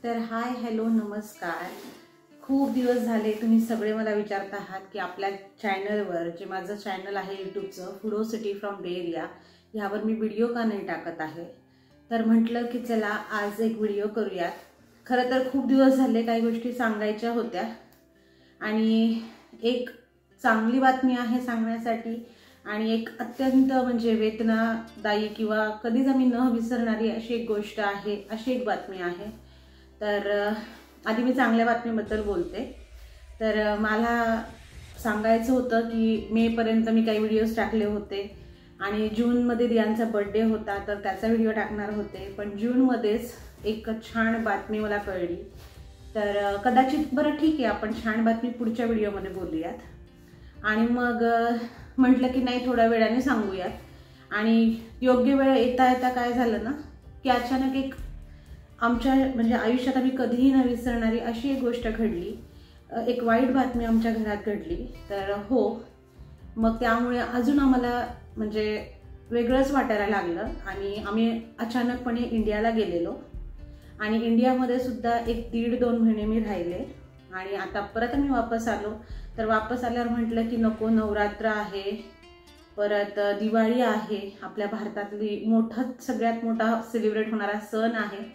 तर hi hello नमस्कार। खूप दिवस झाले तुम्ही सगळे मला विचारत आहात की आपल्या चॅनलवर जे माझं चॅनल आहे यूट्यूबचं फूडो सिटी फ्रॉम बे एरिया यावर मी व्हिडिओ का नाही टाकत आहे। तर म्हटलं की चला आज एक व्हिडिओ करूयात। खरं तर खूप दिवस झाले काही गोष्टी सांगायच्या होत्या आणि एक चांगली बातमी आहे सांगण्यासाठी आणि एक अत्यंत म्हणजे वेदनादायी किंवा कधीच आम्ही न विसरणारी अशी एक गोष्ट आहे, अशी एक बातमी आहे। तर आधी मी चांगल्या बातमीबद्दल बोलते। तर मला सांगायचं होतं की मे पर्यंत मी काही व्हिडिओज टाकले होते आणि जून मध्ये दियांचा बर्थडे होता तर त्याचा व्हिडिओ टाकणार होते, पण जून मध्येच एक छान बातमी मला कळली। तर कदाचित बरं ठीक आहे आपण छान बातमी पुढच्या व्हिडिओमध्ये बोलूयात। आणि मग म्हटलं की नाही थोड्या वेळाने सांगूयात। आणि योग्य वेळ येता येता काय झालं ना की अचानक एक आमच्या म्हणजे आयुष्यात आम्ही कधीही न विसरणारी अशी एक गोष्ट घडली, एक वाईट बातमी आमच्या घरात घडली। तर हो, मग त्यामुळे अजून आम्हाला म्हणजे वेगळंच वाटायला लागलं आणि आम्ही अचानकपणे इंडियाला गेलेलो आणि इंडियामध्ये सुद्धा एक 1.5-2 महिने मी राहिले आणि आता परत आम्ही वापस आलो। तर वापस आल्यावर म्हटलं की नको, नवरात्र आहे, परत दिवाळी आहे, आपल्या भारतातली सगळ्यात मोठा सेलिब्रेट होणारा सण आहे,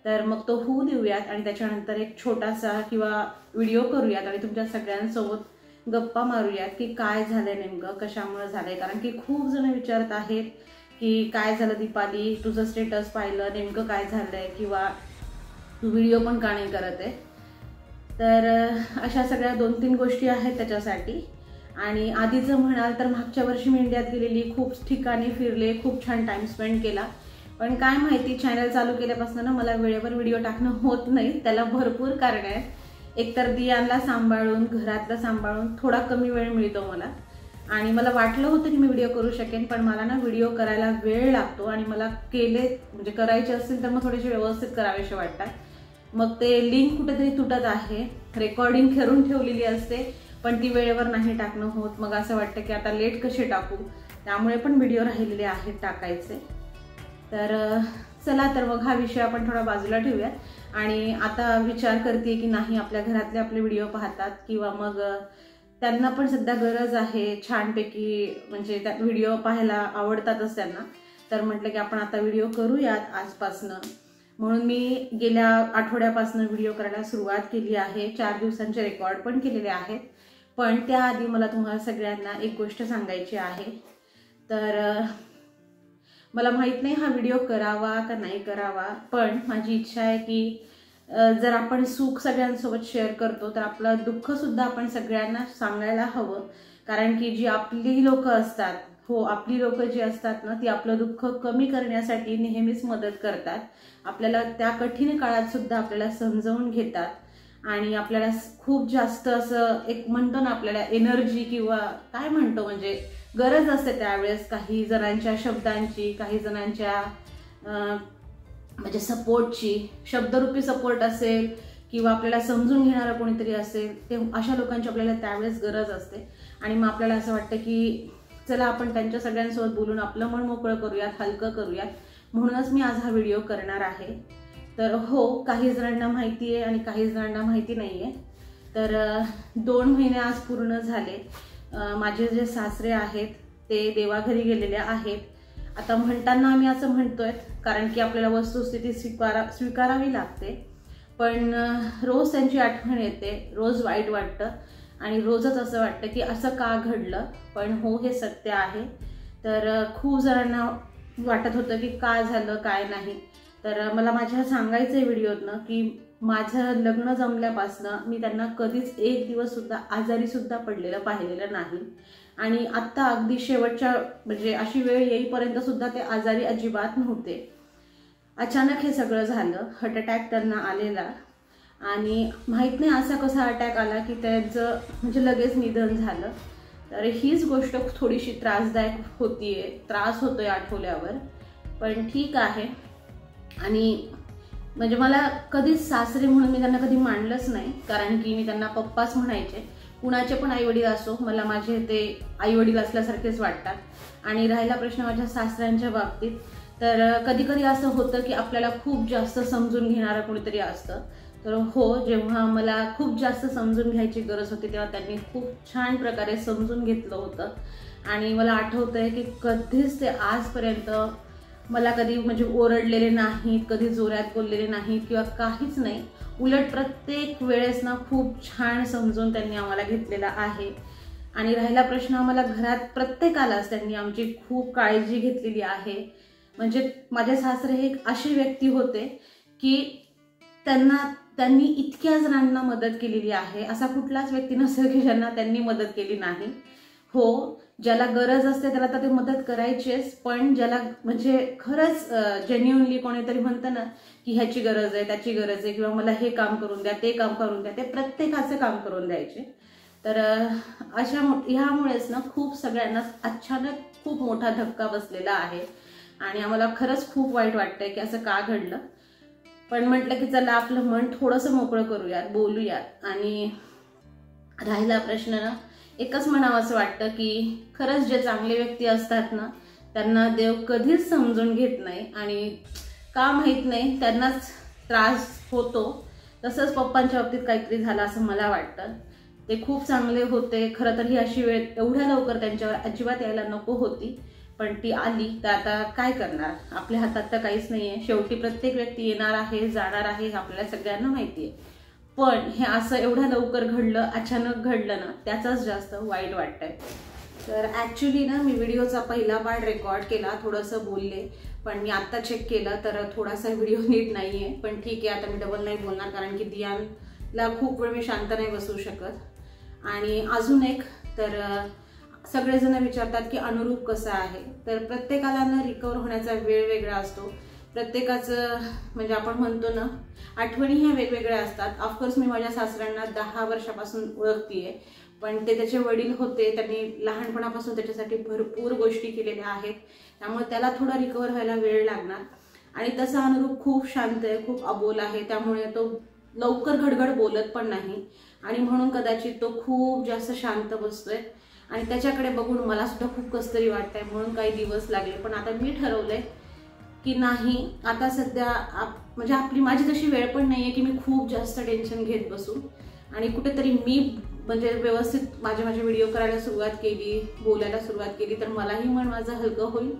तर मग तो होऊ देऊयात आणि त्याच्यानंतर एक छोटासा किंवा व्हिडिओ करूयात आणि तुमच्या सगळ्यांसोबत गप्पा मारूयात की काय झालंय नेमकं, कशामुळे झालंय। कारण की खूप जण विचारत आहेत की काय झालं दीपाली, तुझं स्टेटस पाहिलं, नेमकं काय झालंय किंवा तू व्हिडिओ पण का नाही करत आहे। तर अशा सगळ्या 2-3 गोष्टी आहेत त्याच्यासाठी। आणि आधीचं म्हणाल तर मागच्या वर्षी मी इंडियात गेलेली, खूप ठिकाणी फिरले, खूप छान टाइम स्पेंड केला, पण काय माहिती चॅनल चालू केल्यापासून ना मला वेळेवर व्हिडिओ टाकणं होत नाही। त्याला भरपूर कारण आहेत। एकतर दियांना सांभाळून, घरातलं सांभाळून थोडा कमी वेळ मिळतो मला आणि मला वाटलं होतं की मी व्हिडिओ करू शकेन, पण मला ना व्हिडिओ करायला वेळ लागतो आणि मला म्हणजे करायचे असतील तर मग थोडेसे व्यवस्थित करावेसे वाटतात। मग ते लिंक कुठेतरी तुटत आहे, रेकॉर्डिंग करून ठेवलेली असते पण ती वेळेवर नाही टाकणं होत। मग असं वाटतं की आता लेट कसे टाकू, त्यामुळे पण व्हिडिओ राहिलेले आहेत टाकायचे। तर चला तर मग हा विषय आपण थोडा बाजूला ठेवूयात आणि आता विचार करते की नाही आपल्या घरातले आपले व्हिडिओ पाहतात किंवा मग त्यांना पण सध्या गरज आहे छानपैकी, म्हणजे त्या व्हिडिओ पाहायला आवडतातच त्यांना। तर म्हटलं की आपण आता व्हिडिओ करूयात आजपासनं, म्हणून मी गेल्या आठवड्यापासून व्हिडिओ करायला सुरुवात केली आहे। 4 दिवसांचे रेकॉर्ड पण केलेले आहेत, पण त्याआधी मला तुम्हाला सगळ्यांना एक गोष्ट सांगायची आहे। तर मला माहित नाही हा व्हिडिओ करावा का नाही करावा, पण माझी इच्छा आहे की जर आपण सुख सगळ्यांसोबत शेअर करतो तर आपलं दुःख सुद्धा आपण सगळ्यांना सांगायला हवं। कारण की जी आपली लोक असतात, हो आपली लोक जी असतात ना ती आपलं दुःख कमी करण्यासाठी नेहमीच मदत करतात। आपल्याला त्या कठीण काळात सुद्धा आपल्याला समजावून घेतात आणि आपल्याला खूप जास्त असं एक म्हणतो ना आपल्याला एनर्जी किंवा काय म्हणतो म्हणजे गरज असते त्यावेळेस काही जणांच्या शब्दांची, काही जणांच्या म्हणजे सपोर्टची, शब्दरूपी सपोर्ट असेल किंवा आपल्याला समजून घेणारं कोणीतरी असेल, ते अशा लोकांची आपल्याला त्यावेळेस गरज असते। आणि मग आपल्याला असं वाटतं की चला आपण त्यांच्या सगळ्यांसोबत बोलून आपलं मन मोकळं करूयात, हलकं करूयात, म्हणूनच मी आज हा व्हिडिओ करणार आहे। तर हो, काही जणांना माहिती आहे आणि काही जणांना माहिती नाही आहे। तर 2 महिने आज पूर्ण झाले। माझे जे सासरे आहेत ते देवाघरी गेलेले आहेत। आता म्हणताना आम्ही असं म्हणतोय कारण की आपल्याला वस्तुस्थिती स्वीकारावी लागते, पण रोज त्यांची आठवण येते, रोज वाईट वाटतं आणि रोजच असं वाटतं की असं का घडलं, पण हो हे सत्य आहे। तर खूप जणांना वाटत होतं की का झालं काय नाही। तर मला माझ्या सांगायचं व्हिडिओतनं की माझं लग्न जमल्यापासनं मी त्यांना कधीच एक दिवस सुद्धा आजारी सुद्धा पडलेलं पाहिलेलं नाही आणि आत्ता अगदी शेवटच्या म्हणजे अशी वेळ येईपर्यंत सुद्धा ते आजारी अजिबात नव्हते। अचानक हे सगळं झालं, हार्ट अटॅक त्यांना आलेला आणि माहित नाही असा कसा अटॅक आला की त्यांचं म्हणजे लगेच निधन झालं। तर हीच गोष्ट थोडीशी त्रासदायक होतीये, त्रास होतोय आठवल्यावर, पण ठीक आहे। आणि म्हणजे मला कधीच सासरे म्हणून मी त्यांना कधी मानलंच नाही, कारण की मी त्यांना पप्पाच म्हणायचे। कुणाचे पण आईवडील असो, मला माझे ते आईवडील असल्यासारखेच वाटतात। आणि राहिला प्रश्न माझ्या सासऱ्यांच्या बाबतीत, तर कधी कधी असं होतं की आपल्याला खूप जास्त समजून घेणारं कोणीतरी असतं. तर हो, जेव्हा मला खूप जास्त समजून घ्यायची गरज होती तेव्हा त्यांनी खूप छान प्रकारे समजून घेतलं होतं. आणि मला आठवतंय की कधीच ते आजपर्यंत मला कधी म्हणजे ओरडलेले नाहीत, कधी जोरात बोललेले नाहीत किंवा काहीच नाही. उलट प्रत्येक वेळेस ना खूप छान समजून त्यांनी आम्हाला घेतलेला आहे. आणि राहिला प्रश्न, आम्हाला घरात प्रत्येकालाच त्यांनी आमची खूप काळजी घेतलेली आहे. म्हणजे माझे सासरे हे एक अशी व्यक्ती होते की त्यांनी इतक्या जणांना मदत केलेली आहे. असा कुठलाच व्यक्ती नसेल की ज्यांना त्यांनी मदत केली नाही. हो, ज्याला गरज असते त्याला तर ते मदत करायचीच, पण ज्याला म्हणजे खरंच जेन्युइनली कोणीतरी म्हणतं ना की ह्याची गरज आहे, त्याची गरज आहे, किंवा मला हे काम करून द्या, ते काम करून द्या, ते प्रत्येकाचं काम करून द्यायचे. तर ह्यामुळेच ना खूप सगळ्यांना अचानक खूप मोठा धक्का बसलेला आहे. आणि आम्हाला खरंच खूप वाईट वाटतंय की असं का घडलं. पण म्हटलं की चला आपलं मन थोडंसं मोकळं करूयात, बोलूयात. आणि राहिला प्रश्न ना, एकच म्हणावं असं वाटतं की खरंच जे चांगले व्यक्ती असतात ना त्यांना देव कधीच समजून घेत नाही. आणि का माहीत नाही, त्यांनाच त्रास होतो. तसंच पप्पांच्या बाबतीत काहीतरी झालं असं मला वाटतं. ते खूप चांगले होते. खरं तर ही अशी वेळ एवढ्या लवकर त्यांच्यावर अजिबात यायला नको होती, पण ती आली. तर आता काय करणार, आपल्या हातात तर काहीच नाही आहे. शेवटी प्रत्येक व्यक्ती येणार आहे, जाणार आहे, हे आपल्याला सगळ्यांना माहिती आहे. पण हे असं एवढ्या लवकर घडलं, अचानक घडलं ना, त्याचाच जास्त वाईट वाटतंय. तर ॲक्च्युली ना मी व्हिडिओचा पहिला पार्ट रेकॉर्ड केला, थोडंसं बोलले, पण मी आत्ता चेक केलं तर थोडासा व्हिडिओ नीट नाही आहे. पण ठीक आहे, आता मी डबल नाही बोलणार, कारण की दियानला खूप वेळ मी शांत नाही बसू शकत. आणि अजून एक, तर सगळेजण विचारतात की अनुरूप कसा आहे. तर प्रत्येकाला ना रिकवर होण्याचा वेळ वेगळा असतो. प्रत्येकाचं म्हणजे आपण म्हणतो ना, आठवणी ह्या वेगवेगळ्या असतात. ऑफकोर्स मी माझ्या सासऱ्यांना 10 वर्षापासून ओळखतीये, पण ते त्याचे वडील होते, त्यांनी लहानपणापासून त्याच्यासाठी भरपूर गोष्टी केलेल्या आहेत. त्यामुळे त्याला थोडा रिकवर व्हायला वेळ लागणार. आणि तसा अनुरूप खूप शांत आहे, खूप अबोल आहे, त्यामुळे तो लवकर घडघड बोलत पण नाही. आणि म्हणून कदाचित तो खूप जास्त शांत बसतोय. आणि त्याच्याकडे बघून मला सुद्धा खूप कसतरी वाटतंय, म्हणून काही दिवस लागले. पण आता मी ठरवलंय की नाही, आता सध्या म्हणजे माझी तशी वेळ पण नाहीये की मी खूप जास्त टेन्शन घेत बसू. आणि कुठेतरी मी म्हणजे व्यवस्थित माझे व्हिडिओ करायला सुरुवात केली, बोलायला सुरुवात केली, तर मलाही मन माझं हलकं होईल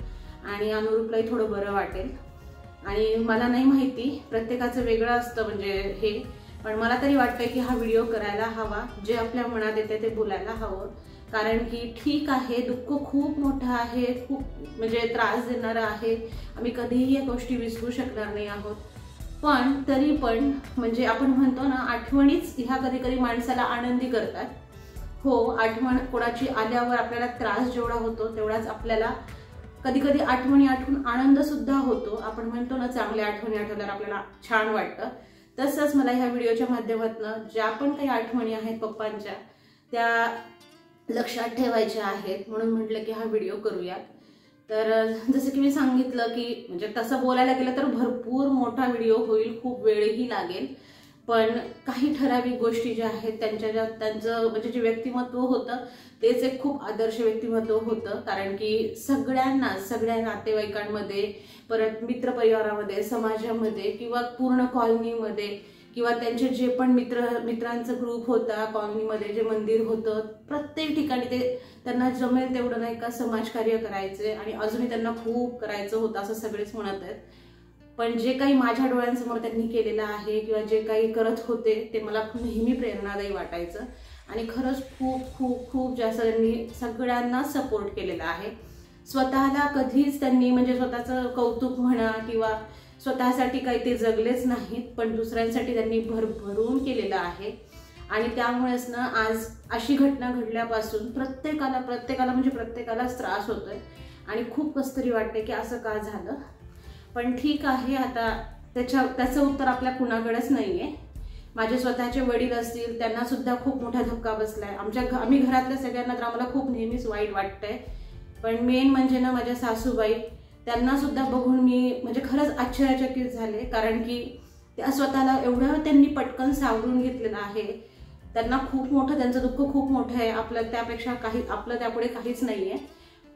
आणि अनुरूपलाही थोडं बरं वाटेल. आणि मला नाही माहिती, प्रत्येकाचं वेगळं असतं म्हणजे हे, पण मला तरी वाटतंय की हा व्हिडिओ करायला हवा. जे आपल्या मनात येते ते बोलायला हवं. कारण की ठीक आहे, दुःख खूप मोठं आहे, खूप म्हणजे त्रास देणारं आहे. आम्ही कधीही या गोष्टी विसरू शकणार नाही आहोत. पण तरी पण म्हणजे आपण म्हणतो ना, आठवणीच ह्या कधी कधी माणसाला आनंदी करतात. हो, आठवण कोणाची आल्यावर आपल्याला त्रास जेवढा होतो तेवढाच आपल्याला कधी कधी आठवणी आठवून आनंद सुद्धा होतो. आपण म्हणतो ना, चांगल्या आठवणी आठवल्यावर आपल्याला छान वाटतं. तसंच मला ह्या व्हिडिओच्या माध्यमातून ज्या पण काही आठवणी आहेत पप्पांच्या, त्या लक्षात ठेवायच्या आहेत, म्हणून म्हटलं की हा व्हिडिओ करूयात. तर जसं की मी सांगितलं की म्हणजे तसं बोलायला गेलं तर भरपूर मोठा व्हिडिओ होईल, खूप वेळही लागेल. पण काही ठराविक गोष्टी ज्या आहेत त्यांचं म्हणजे जे व्यक्तिमत्व होतं तेच एक खूप आदर्श व्यक्तिमत्व होतं. कारण की सगळ्या नातेवाईकांमध्ये, परत मित्रपरिवारामध्ये, समाजामध्ये किंवा पूर्ण कॉलनीमध्ये किंवा त्यांचे जे पण मित्रांचा ग्रुप होता कॉलनीमध्ये, जे मंदिर होतं, प्रत्येक ठिकाणी त्यांना जमेल तेवढं नाही का समाजकार्य करायचे. आणि अजूनही त्यांना खूप करायचं होतं असं सगळेच म्हणत आहेत. पण जे काही माझ्या डोळ्यांसमोर त्यांनी केलेलं आहे किंवा जे काही करत होते ते मला नेहमी प्रेरणादायी वाटायचं. आणि खरंच खूप खूप खूप जास्त त्यांनी सगळ्यांना सपोर्ट केलेला आहे. स्वतःला कधीच त्यांनी म्हणजे स्वतःचं कौतुक म्हणा किंवा स्वतःसाठी काही ते जगलेच नाहीत, पण दुसऱ्यांसाठी त्यांनी भरभरून केलेलं आहे. आणि त्यामुळेच ना आज अशी घटना घडल्यापासून प्रत्येकालाच त्रास होतोय आणि खूप कसतरी वाटते की असं का झालं. पण ठीक आहे, आता त्याचं उत्तर आपल्या कुणाकडेच नाहीये. माझे स्वतःचे वडील असतील, त्यांना सुद्धा खूप मोठा धक्का बसलाय. आम्ही घरातल्या सगळ्यांना तर आम्हाला खूप नेहमीच वाईट वाटतंय. पण मेन म्हणजे ना माझ्या सासूबाई, त्यांना सुद्धा बघून मी म्हणजे खरंच आश्चर्यचकित झाले. कारण की त्या स्वतःला एवढं त्यांनी पटकन सावरून घेतलेलं आहे. त्यांना खूप मोठं, त्यांचं दुःख खूप मोठं आहे. आपलं त्यापुढे काहीच नाहीये.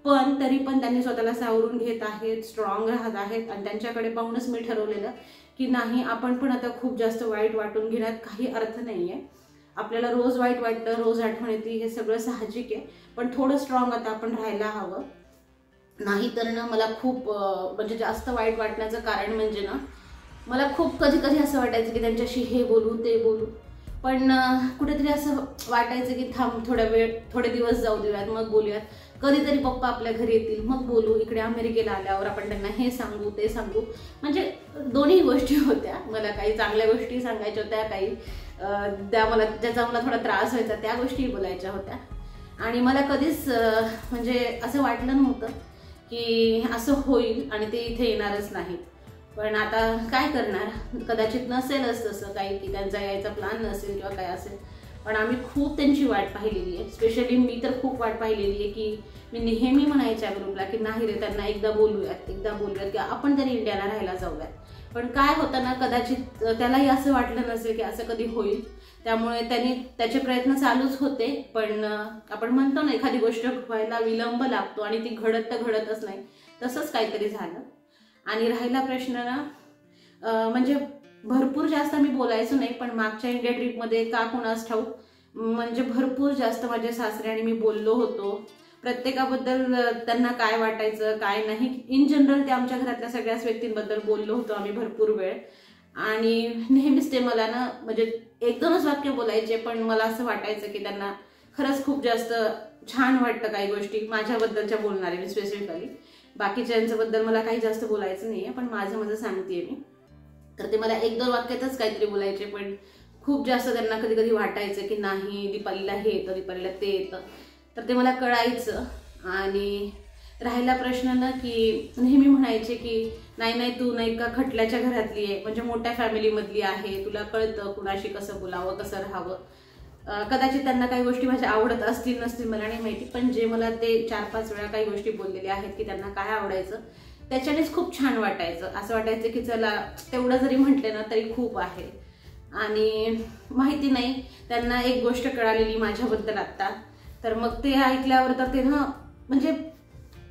पण तरी पण त्यांनी स्वतःला सावरून घेत आहेत, स्ट्रॉंग राहत आहेत. आणि त्यांच्याकडे पाहूनच मी ठरवलेलं की नाही, आपण पण आता खूप जास्त वाईट वाटून घेण्यात काही अर्थ नाही आहे. आपल्याला रोज वाईट वाटतं, रोज आठवण येते, हे सगळं साहजिक आहे, पण थोडं स्ट्रॉंग आता आपण राहायला हवं. नाही तर ना मला खूप म्हणजे जास्त वाईट वाटण्याचं कारण म्हणजे ना, मला खूप कधी कधी असं वाटायचं की त्यांच्याशी हे बोलू ते बोलू, पण कुठेतरी असं वाटायचं की थांब, थोडे दिवस जाऊ देऊयात, मग बोलूयात. कधीतरी पप्पा आपल्या घरी येतील मग बोलू, इकडे अमेरिकेला आल्यावर आपण त्यांना हे सांगू ते सांगू. म्हणजे दोन्ही गोष्टी होत्या. मला काही चांगल्या गोष्टी सांगायच्या होत्या, काही ज्याचा मला थोडा त्रास व्हायचा त्या गोष्टी बोलायच्या होत्या. आणि मला कधीच म्हणजे असं वाटलं नव्हतं की असं होईल आणि ते इथे येणारच नाही. पण आता काय करणार, कदाचित नसेलच तसं काही की त्यांचा यायचा प्लॅन नसेल किंवा काय असेल. पण आम्ही खूप त्यांची वाट पाहिलेली आहे. स्पेशली मी तर खूप वाट पाहिलेली आहे की मी नेहमी म्हणायच्या ग्रुपला की नाही रे, त्यांना एकदा बोलूयात की आपण तरी इंडियाला राहायला जाऊयात. पण काय होतं ना, कदाचित त्यालाही असं वाटलं नसेल की असं कधी होईल. त्यामुळे त्यांनी त्याचे प्रयत्न चालूच होते. पण आपण म्हणतो ना, एखादी गोष्ट व्हायला विलंब लागतो आणि ती घडतच नाही, तसंच काहीतरी झालं. आणि राहिला प्रश्न ना, म्हणजे भरपूर जास्त आम्ही बोलायचो नाही, पण मागच्या इंडिया ट्रिपमध्ये का कुणास ठाऊक म्हणजे भरपूर जास्त माझे सासरे आणि मी बोललो होतो. प्रत्येकाबद्दल त्यांना काय वाटायचं काय नाही, इन जनरल ते आमच्या घरातल्या सगळ्याच व्यक्तींबद्दल बोललो होतो आम्ही भरपूर वेळ. आणि नेहमीच ते मला ना, म्हणजे 1-2च वाक्य बोलायचे, पण मला असं वाटायचं की त्यांना खरंच खूप जास्त छान वाटतं काही गोष्टी माझ्याबद्दलच्या बोलणारे. मी स्पेसिफिकली बाकीच्यांच्याबद्दल मला काही जास्त बोलायचं नाही आहे, पण माझं सांगतेय मी. तर ते मला 1-2 वाक्यातच काहीतरी बोलायचे, पण खूप जास्त त्यांना कधी कधी वाटायचं की नाही, दीपालीला हे येतं, दीपालीला ते येतं. तर ते मला कळायचं. आणि राहिला प्रश्न ना की नेहमी म्हणायचे की नाही तू नाही का खटल्याच्या घरातली आहे, म्हणजे मोठ्या फॅमिलीमधली आहे, तुला कळतं कुणाशी कसं बोलावं कसं राहावं. कदाचित त्यांना काही गोष्टी माझ्या आवडत असतील नसतील मला नाही माहिती, पण जे मला ते 4-5 वेळा काही गोष्टी बोललेल्या आहेत की त्यांना काय आवडायचं, त्याच्यानेच खूप छान वाटायचं. असं वाटायचं की चला तेवढं जरी म्हटले ना तरी खूप आहे. आणि माहिती नाही, त्यांना एक गोष्ट कळालेली माझ्याबद्दल आत्ता, तर मग ते ऐकल्यावर तर ते ना, म्हणजे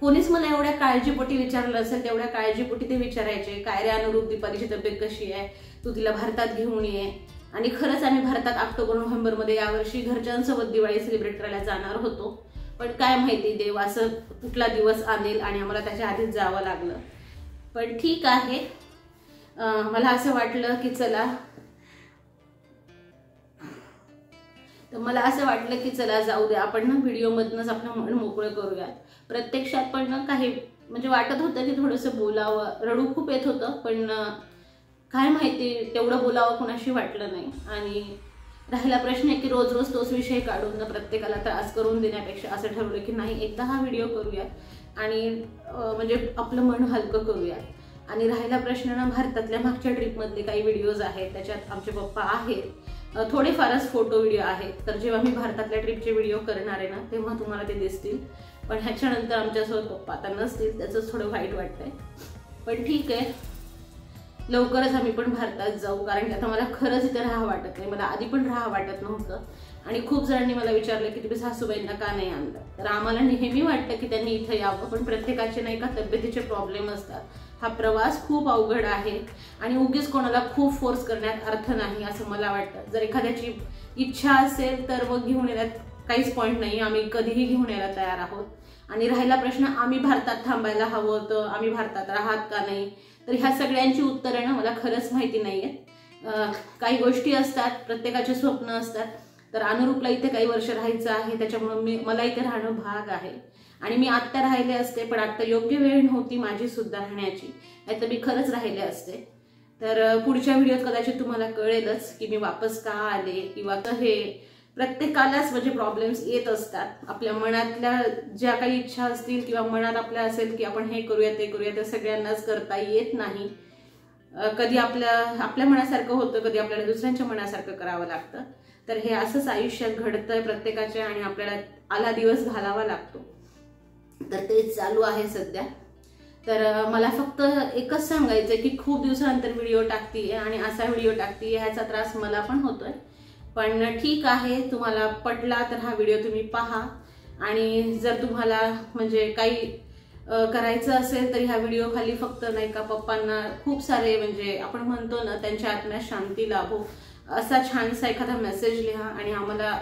कोणीच मला एवढ्या काळजीपोटी विचारलं असेल तेवढ्या काळजीपोटी ते विचारायचे, काय रे अनुरूप, दीपालीची तब्येत कशी आहे, तू तिला भारतात घेऊन ये. आणि खरंच आम्ही भारतात ऑक्टोबर-नोव्हेंबरमध्ये यावर्षी घरच्यांसोबत दिवाळी सेलिब्रेट करायला जाणार होतो. पण काय माहिती देव असं कुठला दिवस आणेल आणि आम्हाला त्याच्या आधीच जावं लागलं. पण ठीक आहे, मला असं वाटलं की चला, तर मला असं वाटलं की चला जाऊ दे, आपण ना व्हिडिओमधनंच आपलं मन मोकळं करूयात. प्रत्यक्षात पण ना काही म्हणजे वाटत होतं की थोडंसं बोलावं, रडू खूप येत होतं, पण काय माहिती तेवढं बोलावं कोणाशी वाटलं नाही. आणि राहिला प्रश्न आहे की रोज रोज तोच विषय काढून ना प्रत्येकाला त्रास करून देण्यापेक्षा असं ठरवलं की नाही, एकदा हा व्हिडिओ करूयात आणि म्हणजे आपलं मन हलकं करूयात. आणि राहिला प्रश्न ना, भारतातल्या मागच्या ट्रिपमधले काही व्हिडिओज आहेत, त्याच्यात आमचे पप्पा आहेत, थोडेफारच फोटो व्हिडिओ आहेत. तर जेव्हा मी भारतातल्या ट्रिपचे व्हिडिओ करणार आहे ना, तेव्हा तुम्हाला ते दिसतील. पण ह्याच्यानंतर आमच्यासोबत पप्पा आता नसतील, त्याचंच थोडं वाईट वाटतंय. पण ठीक आहे, लवकरच आम्ही पण भारतात जाऊ, कारण की आता मला खरंच इथे राहा वाटत नाही. मला आधी पण राहा वाटत नव्हतं. आणि खूप जणांनी मला विचारलं की तुम्ही सासूबाईंना का नाही आणलं. तर आम्हाला नेहमी वाटतं की त्यांनी इथं यावं, पण प्रत्येकाचे नाही का तब्येतीचे प्रॉब्लेम असतात. हा प्रवास खूप अवघड आहे आणि उगीच कोणाला खूप फोर्स करण्यात अर्थ नाही असं मला वाटतं. जर एखाद्याची इच्छा असेल तर मग घेऊन येण्यात काहीच पॉईंट नाही. आम्ही कधीही घेऊन यायला तयार आहोत. आणि राहिला प्रश्न आम्ही भारतात थांबायला हवं होतं, आम्ही भारतात राहत का नाही, तर ह्या सगळ्यांची उत्तरं ना मला खरंच माहिती नाही आहेत. काही गोष्टी असतात, प्रत्येकाचे स्वप्न असतात. तर अनुरूपला इथे काही वर्ष राहायचं आहे, त्याच्यामुळे मला इथे राहणं भाग आहे. आणि मी आत्ता राहिले असते, पण आत्ता योग्य वेळ नव्हती माझी सुद्धा राहण्याची, नाहीतर मी खरंच राहिले असते. तर पुढच्या व्हिडिओत कदाचित तुम्हाला कळेलच की मी वापस का आले, किंवा हे प्रत्येकालाच म्हणजे प्रॉब्लेम्स येत असतात. आपल्या मनातल्या ज्या काही इच्छा असतील किंवा मनात आपल्या असेल की आपण हे करूया ते करूया, ते सगळ्यांनाच करता येत नाही. कधी आपल्या मनासारखं होतं, कधी आपल्याला दुसऱ्यांच्या मनासारखं करावं लागतं. तर हे असंच आयुष्यात घडतंय प्रत्येकाच्या, आणि आपल्याला आला दिवस घालावा लागतो. तर तेच चालू आहे सध्या. तर मला फक्त एकच सांगायचं की खूप दिवसानंतर व्हिडिओ टाकतीये आणि असा व्हिडिओ टाकतीये, ह्याचा त्रास मला पण होतोय. पण ठीक आहे, तुम्हाला पटला तर हा व्हिडिओ तुम्ही पहा आणि जर तुम्हाला म्हणजे काही करायचं असेल तर ह्या व्हिडिओ खाली फक्त नाही का पप्पांना खूप सारे म्हणजे आपण म्हणतो ना त्यांच्या आत्म्यात शांती लाभो असा छानसा एखादा मेसेज लिहा आणि आम्हाला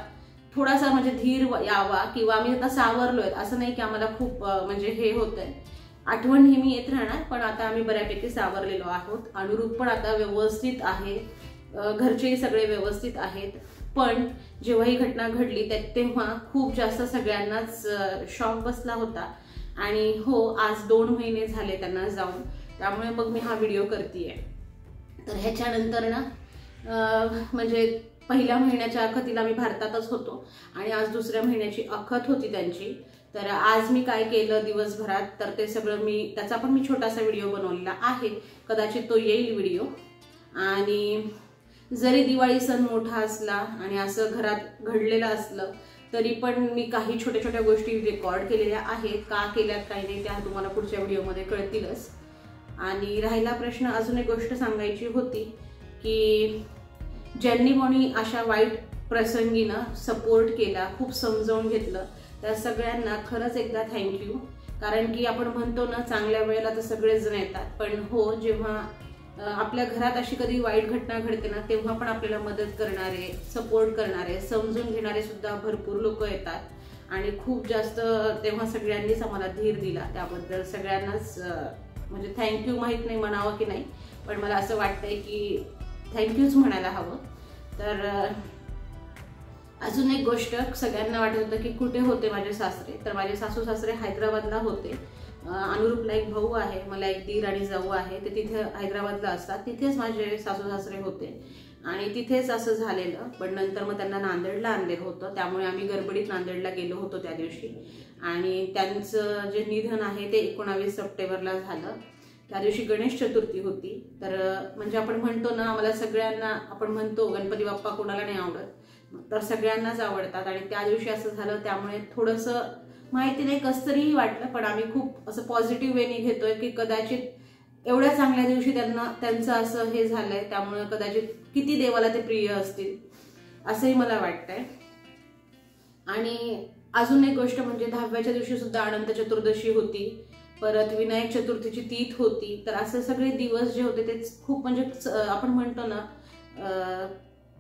थोडासा म्हणजे धीर यावा किंवा आम्ही आता सावरलोय असं नाही की आम्हाला खूप म्हणजे हे होतंय. आठवण नेहमी येत राहणार पण आता आम्ही बऱ्यापैकी सावरलेलो आहोत. अनुरूप पण आता व्यवस्थित आहे, घरचेही सगळे व्यवस्थित आहेत. पण जेव्हा ही घटना घडली तेव्हा खूप जास्त सगळ्यांनाच शॉक बसला होता. आणि हो आज 2 महिने झाले त्यांना जाऊन, त्यामुळे मग मी हा व्हिडिओ करतेय. तर ह्याच्यानंतर ना म्हणजे पहिल्या महिन्याच्या अखतीला मी भारतातच होतो आणि आज दुसऱ्या महिन्याची अखत होती त्यांची. तर आज मी काय केलं दिवसभरात तर ते सगळं त्याचा पण मी छोटासा व्हिडिओ बनवलेला आहे, कदाचित तो येईल व्हिडिओ. आणि जरी दिवाळी सण मोठा असला आणि असं घरात घडलेलं असलं तरी पण मी काही छोट्या छोट्या गोष्टी रेकॉर्ड केलेल्या आहेत. का केल्यात काही नाही त्या तुम्हाला पुढच्या व्हिडिओमध्ये कळतीलच. आणि राहिला प्रश्न अजून एक गोष्ट सांगायची होती की ज्यांनी कोणी अशा वाईट प्रसंगीनं सपोर्ट केला, खूप समजावून घेतलं, त्या सगळ्यांना खरंच एकदा थँक्यू. कारण की आपण म्हणतो ना चांगल्या वेळेला तर सगळेच जण येतात, पण हो जेव्हा आपल्या घरात अशी कधी वाईट घटना घडते ना तेव्हा पण आपल्याला मदत करणारे, सपोर्ट करणारे, समजून घेणारे सुद्धा भरपूर लोक येतात आणि खूप जास्त तेव्हा सगळ्यांनीच आम्हाला धीर दिला. त्याबद्दल सगळ्यांनाच म्हणजे थँक्यू. माहीत नाही म्हणावं की नाही पण मला असं वाटतंय की थँक्यूच म्हणायला हवं. तर अजून एक गोष्ट सगळ्यांना वाटत होतं की कुठे होते माझे सासरे, तर माझे सासू सासरे हैदराबादला होते. अनुरूपला एक भाऊ आहे, मला एक दीर आणि जाऊ आहे, ते तिथे हैदराबादला असतात. तिथेच माझे सासू सासरे होते आणि तिथेच असं झालेलं. पण नंतर मग त्यांना नांदेडला आणलेलं होतं, त्यामुळे आम्ही गडबडीत नांदेडला गेलो होतो त्या दिवशी. आणि त्यांचं जे निधन आहे ते 19 सप्टेंबरला झालं. त्या दिवशी गणेश चतुर्थी होती. तर म्हणजे आपण म्हणतो ना आम्हाला सगळ्यांना आपण म्हणतो गणपती बाप्पा कोणाला नाही आवडत, तर सगळ्यांनाच आवडतात आणि त्या दिवशी असं झालं. त्यामुळे थोडंसं माहिती नाही कसं तरीही वाटलं, पण आम्ही खूप असं पॉझिटिव्ह वेने घेतोय की कदाचित एवढ्या चांगल्या दिवशी त्यांचं असं हे झालंय, त्यामुळे कदाचित किती देवाला ते प्रिय असतील असंही मला वाटतंय. आणि अजून एक गोष्ट म्हणजे 10व्याच्या दिवशी सुद्धा अनंत चतुर्दशी होती, परत विनायक चतुर्थीची तीथ होती. तर असे सगळे दिवस जे होते ते खूप म्हणजे आपण म्हणतो ना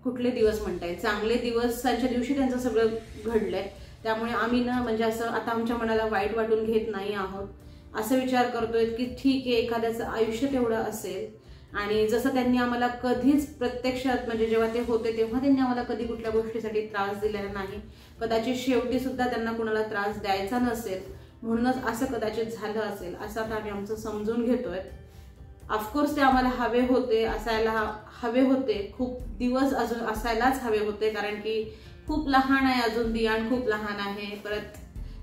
कुठले दिवस म्हणता येईल, चांगले दिवसाच्या दिवशी त्यांचं सगळं घडलंय. त्यामुळे आम्ही ना म्हणजे असं आता आमच्या मनाला वाईट वाटून घेत नाही आहोत. असं विचार करतोय की ठीक आहे एखाद्याचं आयुष्य तेवढं असेल आणि जसं त्यांनी आम्हाला कधीच प्रत्यक्षात म्हणजे जेव्हा ते होते तेव्हा त्यांनी आम्हाला कधी कुठल्या गोष्टीसाठी त्रास दिलेला नाही. कदाचित शेवटी सुद्धा त्यांना कुणाला त्रास द्यायचा नसेल म्हणूनच असं कदाचित झालं असेल असं आता आम्ही आमचं समजून घेतोय. ऑफकोर्स ते आम्हाला हवे होते, असायला हवे होते, खूप दिवस अजून असायलाच हवे होते. कारण की खूप लहान आहे अजून, दियाण खूप लहान आहे. परत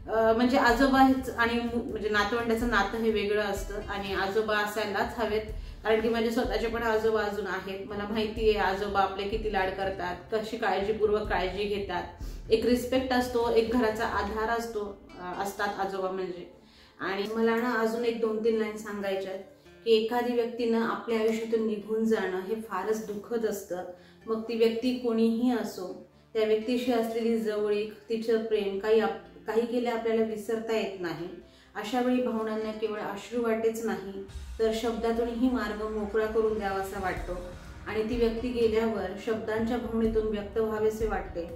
म्हणजे आजोबा आणि म्हणजे नातवंडाचं नातं हे वेगळं असतं आणि आजोबा असायलाच हवेत. कारण की माझे स्वतःचे पण आजोबा अजून आहेत. मला माहिती आहे आजोबा आपले किती लाड करतात, कशी काळजीपूर्वक काळजी घेतात. एक रिस्पेक्ट असतो, एक घराचा आधार असतात आजोबा म्हणजे. आणि मला ना अजून एक 2-3 लाईन सांगायच्या आहेत की एखादी व्यक्तीनं आपल्या आयुष्यातून निघून जाणं हे फारच दुःखद असतं. मग ती व्यक्ती कोणीही असो, त्या व्यक्तीशी असलेली जवळीक, तिचं प्रेम काही केले आपल्याला विसरता येत नाही. अशा वेळी भावनांना केवळ अश्रू वाटेच नाही तर शब्दातूनही मार्ग मोकळा करून द्यावासा वाटतो आणि ती व्यक्ती गेल्यावर शब्दांच्या भावनेतून व्यक्त व्हावेसे वाटते.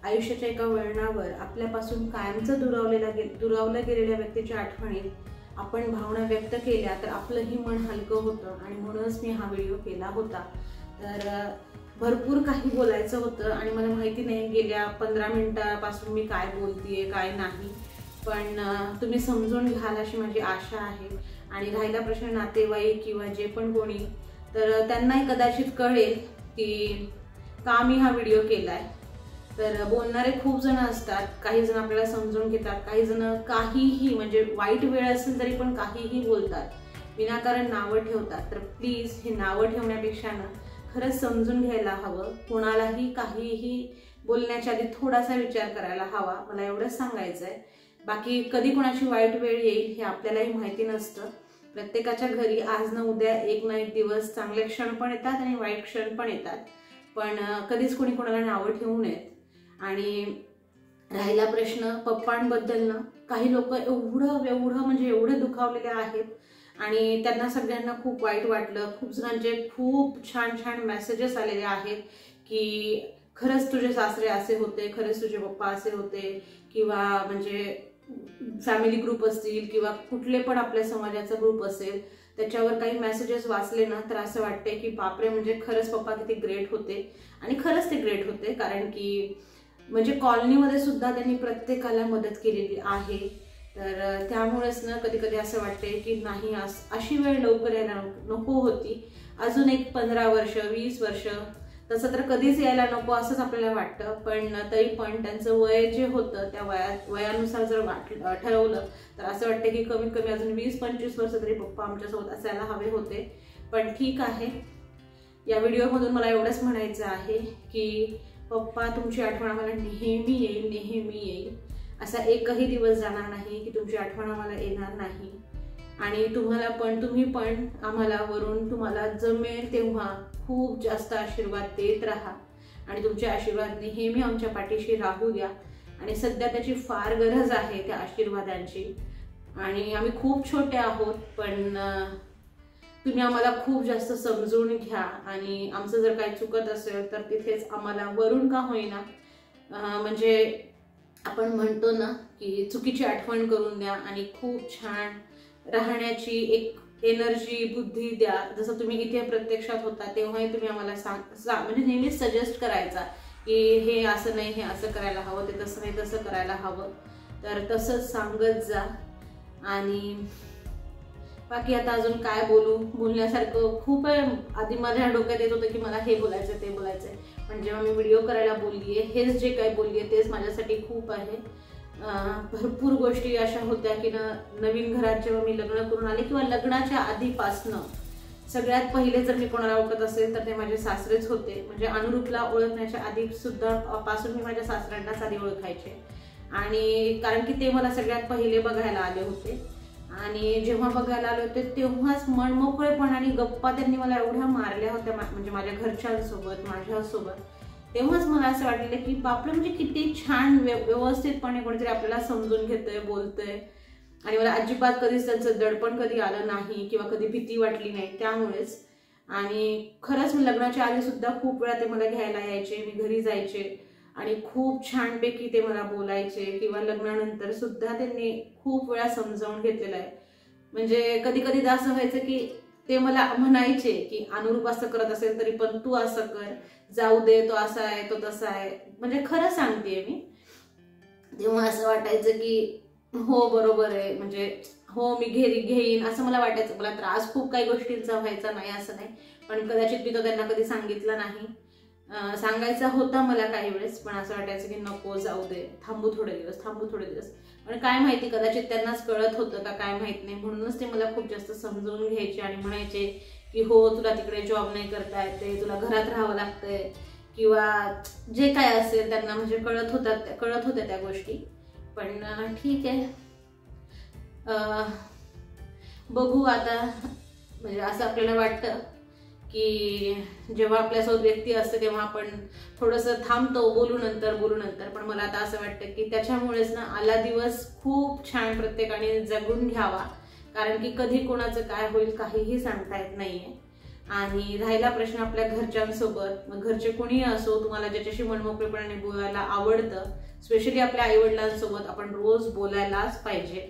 आयुष्याच्या एका वळणावर आपल्यापासून कायमचं दुरावल्या गेलेल्या व्यक्तीच्या आठवणीत आपण भावना व्यक्त केल्या तर आपलंही मन हलकं होतं आणि म्हणूनच मी हा व्हिडिओ केला होता. तर भरपूर काही बोलायचं होतं आणि मला माहिती नाही गेल्या 15 मिनिटापासून मी काय बोलतीये काय नाही, पण तुम्ही समजून घ्याल अशी माझी आशा आहे. आणि राहिला प्रश्न नातेवाईक किंवा जे पण कोणी, तर त्यांनाही कदाचित कळेल की का मी हा व्हिडिओ केलाय. तर बोलणारे खूप जण असतात, काही जण आपल्याला समजून घेतात, काही जण काहीही म्हणजे वाईट वेळ असेल तरी पण काहीही बोलतात, विनाकारण नावं ठेवतात. तर प्लीज हे नावं ठेवण्यापेक्षा ना खरंच समजून घ्यायला हवं. कोणालाही काहीही बोलण्याच्या आधी थोडासा विचार करायला हवा. मला एवढंच सांगायचं आहे. बाकी कधी कोणाची वाईट वेळ येईल हे आपल्यालाही माहिती नसतं. प्रत्येकाच्या घरी आज ना उद्या एक ना एक दिवस चांगले क्षण पण येतात आणि वाईट क्षण पण येतात. पण कधीच कोणी कोणाला नावं ठेवू नयेत. आणि राहिला प्रश्न पप्पांबद्दल ना, काही लोक एवढं म्हणजे एवढे दुखावलेले आहेत आणि त्यांना सगळ्यांना खूप वाईट वाटलं. खूप जणांचे खूप छान छान मेसेजेस आलेले आहेत की खरंच तुझे सासरे असे होते, खरंच तुझे पप्पा असे होते, किंवा म्हणजे फॅमिली ग्रुप असतील किंवा कुठले पण आपल्या समाजाचा ग्रुप असेल त्याच्यावर काही मेसेजेस वाचले ना, तर असं वाटते की बापरे, म्हणजे खरंच पप्पा किती ग्रेट होते. आणि खरंच ते ग्रेट होते, कारण की म्हणजे कॉलनीमध्ये सुद्धा त्यांनी प्रत्येकाला मदत केलेली आहे. तर त्यामुळेच ना कधी कधी असं वाटते की नाही, अशी वेळ लवकर यायला नको होती. अजून एक 15 वर्ष 20 वर्ष तसं तर कधीच यायला नको असंच आपल्याला वाटतं. पण तरी पण त्यांचं वय जे होतं त्या वयानुसार जर ठरवलं तर असं वाटतं की कमीत कमी अजून 20-25 वर्ष तरी पप्पा आमच्यासोबत असायला हवे होते. पण ठीक आहे, या व्हिडिओमधून मला एवढंच म्हणायचं आहे की पप्पा, तुमची आठवण आम्हाला नेहमी येईल, नेहमी येईल. असा एकही दिवस जाणार नाही की तुमची आठवण आम्हाला येणार नाही. आणि तुम्ही पण आम्हाला वरून तुम्हाला जमेल तेव्हा खूप जास्त आशीर्वाद देत राहा आणि तुमचे आशीर्वाद नेहमी आमच्या पाठीशी राहू द्या. आणि सध्या त्याची फार गरज आहे, त्या आशीर्वादांची. आणि आम्ही खूप छोटे आहोत, पण तुम्ही आम्हाला खूप जास्त समजून घ्या आणि आमचं जर काही चुकत असेल तर तिथेच आम्हाला वरून का होईना, म्हणजे आपण म्हणतो ना की चुकीची आठवण करून द्या आणि खूप छान राहण्याची एक एनर्जी, बुद्धी द्या. जसं तुम्ही इथे प्रत्यक्षात होता तेव्हाही तुम्ही आम्हाला म्हणजे नेहमी सजेस्ट करायचा की हे असं नाही, हे असं करायला हवं, ते तसं नाही, तसं करायला हवं. तर तसंच सांगत जा. आणि बाकी आता अजून काय बोलण्यासारखं खूप आहे. आधी माझ्या डोक्यात येत होतं की मला हे बोलायचं, ते बोलायचंय, पण जेव्हा मी व्हिडिओ करायला बोललीये, हेच जे काही बोललीये तेच माझ्यासाठी खूप आहे. भरपूर गोष्टी अशा होत्या की नवीन घरात जेव्हा मी लग्न करून आले किंवा लग्नाच्या आधीपासनं सगळ्यात पहिले जर मी कोणाला ओळखत असेल तर ते माझे सासरेच होते. म्हणजे अनुरूपला ओळखण्याच्या आधी सुद्धा पासून मी माझ्या सासऱ्यांनाच आधी ओळखायचे. आणि कारण की ते मला सगळ्यात पहिले बघायला आले होते आणि जेव्हा बघायला आले होते तेव्हाच मनमोकळेपणाने गप्पा त्यांनी मला एवढ्या मारल्या होत्या, म्हणजे माझ्या घरच्यांसोबत, माझ्यासोबत. तेव्हाच मला असं वाटलं की बापरे, म्हणजे किती छान व्यवस्थितपणे कोणीतरी आपल्याला समजून घेतंय, बोलतंय. आणि मला अजिबात कधीच त्यांचं दडपण कधी आलं नाही किंवा कधी भीती वाटली नाही त्यामुळेच. आणि खरंच मी लग्नाच्या आधी सुद्धा खूप वेळा ते मला घ्यायला यायचे, मी घरी जायचे आणि खूप छानपैकी ते मला बोलायचे. किंवा लग्नानंतर सुद्धा त्यांनी खूप वेळा समजावून घेतलेलं आहे. म्हणजे कधी कधी असं व्हायचं की ते मला म्हणायचे की अनुरूप असं करत असेल तरी पण तू असं कर, जाऊ दे, तो असा आहे, तो तसा आहे. म्हणजे खरं सांगतेय मी. तेव्हा असं वाटायचं की हो बरोबर आहे, म्हणजे हो मी घेईन असं मला वाटायचं. मला त्रास खूप काही गोष्टींचा व्हायचा, नाही असं नाही, पण कदाचित मी तो त्यांना कधी सांगितला नाही. सांगायचा होता मला काही वेळेस, पण असं वाटायचं की नको, जाऊ दे, थांबू थोडे दिवस. पण काय माहिती, कदाचित त्यांनाच कळत होतं का काय माहित नाही, म्हणूनच ते मला खूप जास्त समजून घ्यायचे आणि म्हणायचे की हो तुला तिकडे जॉब नाही करता येते, तुला घरात राहावं लागतंय, किंवा जे काय असेल त्यांना म्हणजे कळत होत्या त्या गोष्टी. पण ठीक आहे, बघू आता. म्हणजे असं आपल्याला वाटतं की जेव्हा आपल्यासोबत व्यक्ती असते तेव्हा आपण थोडंसं थांबतो, बोलू नंतर. पण मला आता असं वाटतं की त्याच्यामुळेच ना आला दिवस खूप छान प्रत्येकाने जगून घ्यावा, कारण की कधी कोणाचं काय होईल काहीही सांगता येत नाहीये. आणि राहिला प्रश्न आपल्या घरच्यांसोबत, मग घरचे कोणीही असो, तुम्हाला ज्याच्याशी मनमोकळेपणाने बोलायला आवडतं, स्पेशली आपल्या आईवडिलांसोबत आपण रोज बोलायलाच पाहिजे.